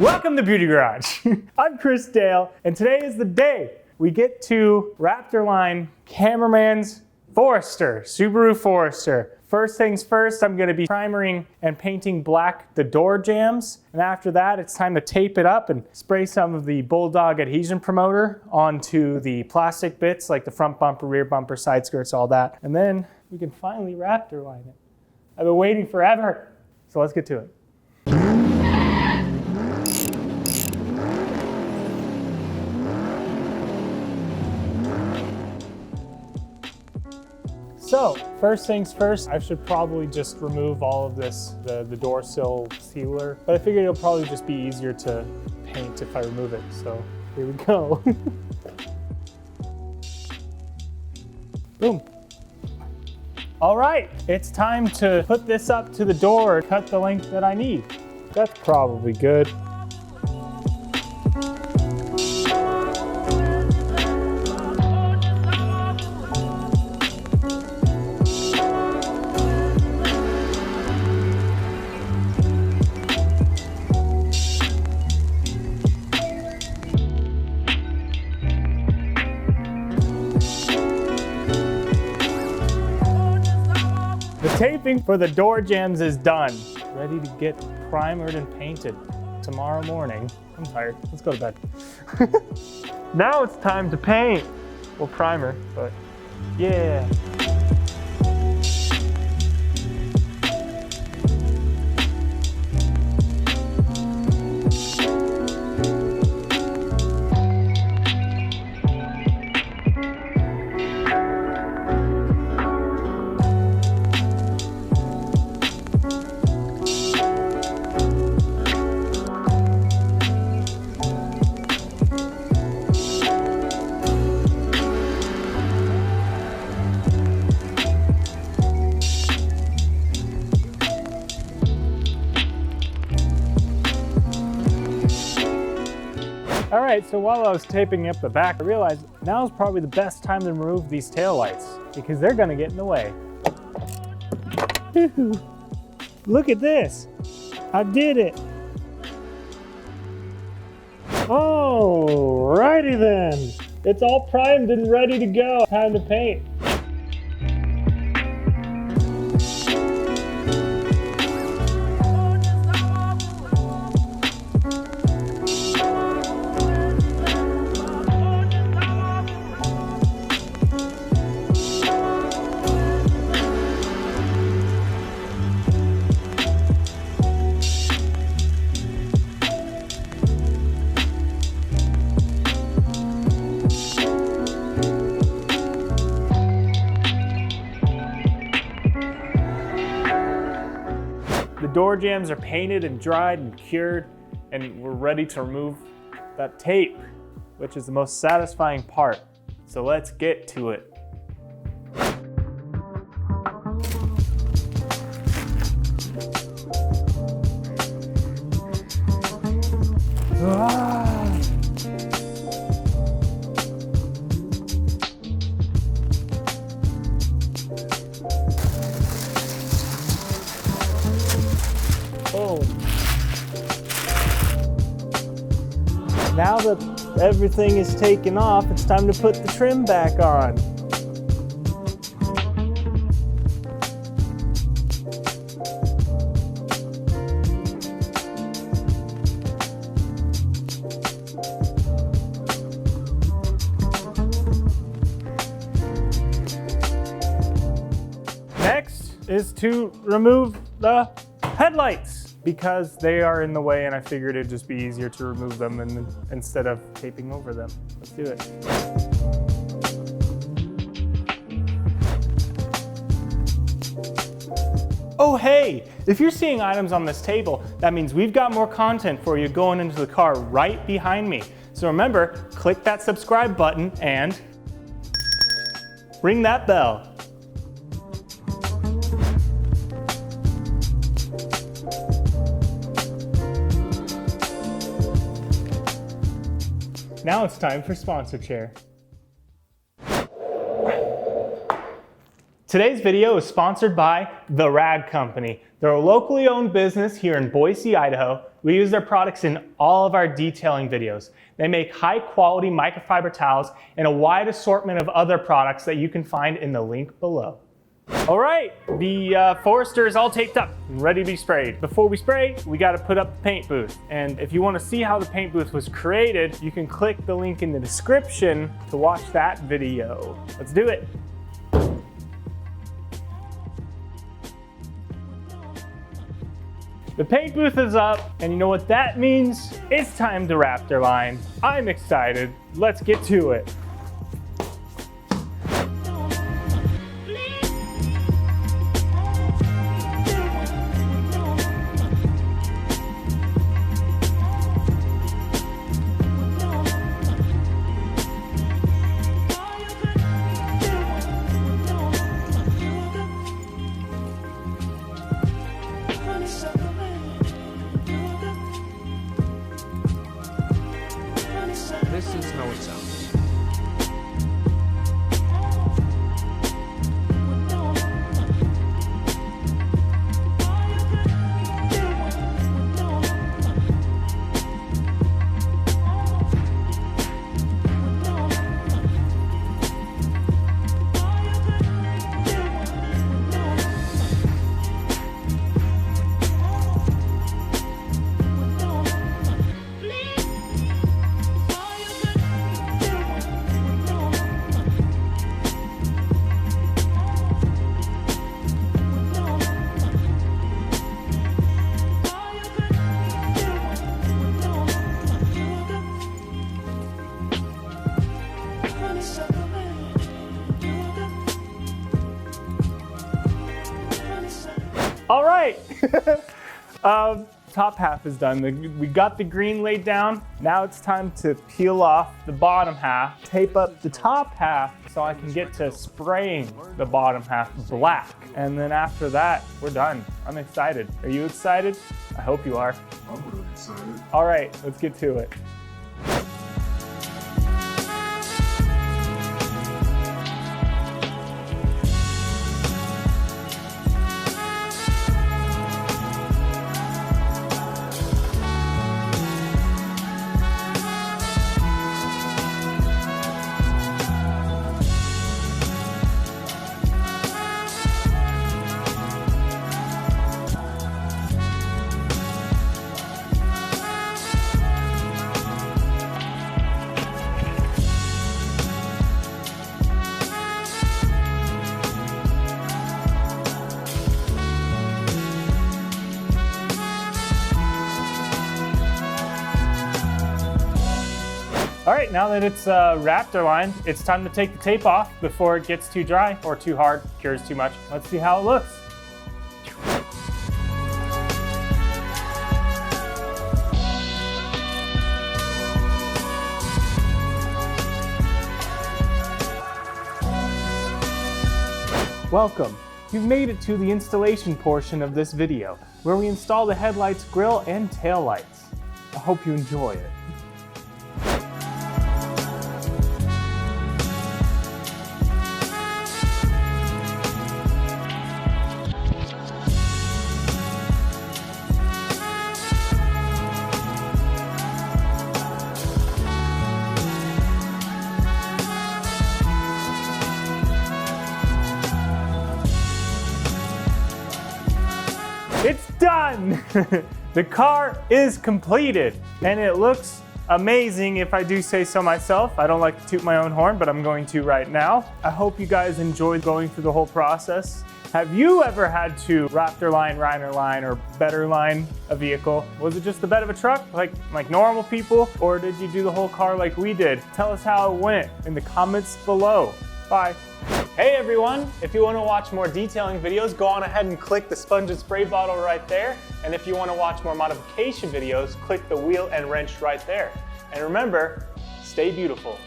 Welcome to Beauty Garage. I'm Chris Dale, and today is the day we get to Raptor Line Cameraman's Forester, Subaru Forester. First things first, I'm gonna be primering and painting black the door jambs. And after that, it's time to tape it up and spray some of the Bulldog adhesion promoter onto the plastic bits like the front bumper, rear bumper, side skirts, all that. And then we can finally Raptor line it. I've been waiting forever. So let's get to it. So, first things first, I should probably just remove all of this, the door sill sealer, but I figured it'll probably just be easier to paint if I remove it, so here we go. Boom. All right, it's time to put this up to the door, cut the length that I need. That's probably good. The taping for the door jambs is done. Ready to get primered and painted tomorrow morning. I'm tired, let's go to bed. Now it's time to paint. Well, primer, but yeah. All right, so while I was taping up the back, I realized now is probably the best time to remove these taillights because they're gonna get in the way. Look at this, I did it. Alrighty then, it's all primed and ready to go. Time to paint. The door jambs are painted and dried and cured, and we're ready to remove that tape, which is the most satisfying part. So let's get to it. Ah. Oh. Now that everything is taken off, it's time to put the trim back on. Next is to remove the headlights because they are in the way, and I figured it'd just be easier to remove them instead of taping over them. Let's do it. Oh hey, if you're seeing items on this table, that means we've got more content for you going into the car right behind me. So remember, click that subscribe button and ring that bell. Now it's time for sponsor chair. Today's video is sponsored by The Rag Company. They're a locally owned business here in Boise, Idaho. We use their products in all of our detailing videos. They make high quality microfiber towels and a wide assortment of other products that you can find in the link below. All right, the Forester is all taped up and ready to be sprayed. Before we spray, we got to put up the paint booth. And if you want to see how the paint booth was created, you can click the link in the description to watch that video. Let's do it. The paint booth is up, and you know what that means? It's time to Raptor Line. I'm excited. Let's get to it. This is how it sounds. All right, top half is done. We got the green laid down. Now it's time to peel off the bottom half, tape up the top half so I can get to spraying the bottom half black. And then after that, we're done. I'm excited. Are you excited? I hope you are. I'm really excited. All right, let's get to it. All right, now that it's Raptor Line, it's time to take the tape off before it gets too dry or too hard, cures too much. Let's see how it looks. Welcome. You've made it to the installation portion of this video, where we install the headlights, grille, and tail lights. I hope you enjoy it. It's done! The car is completed and it looks amazing if I do say so myself. I don't like to toot my own horn, but I'm going to right now. I hope you guys enjoyed going through the whole process. Have you ever had to Raptor Line, Liner Line, or better line a vehicle? Was it just the bed of a truck like normal people? Or did you do the whole car like we did? Tell us how it went in the comments below. Bye. Hey everyone, if you want to watch more detailing videos, go on ahead and click the sponge and spray bottle right there. And if you want to watch more modification videos, click the wheel and wrench right there. And remember, stay beautiful.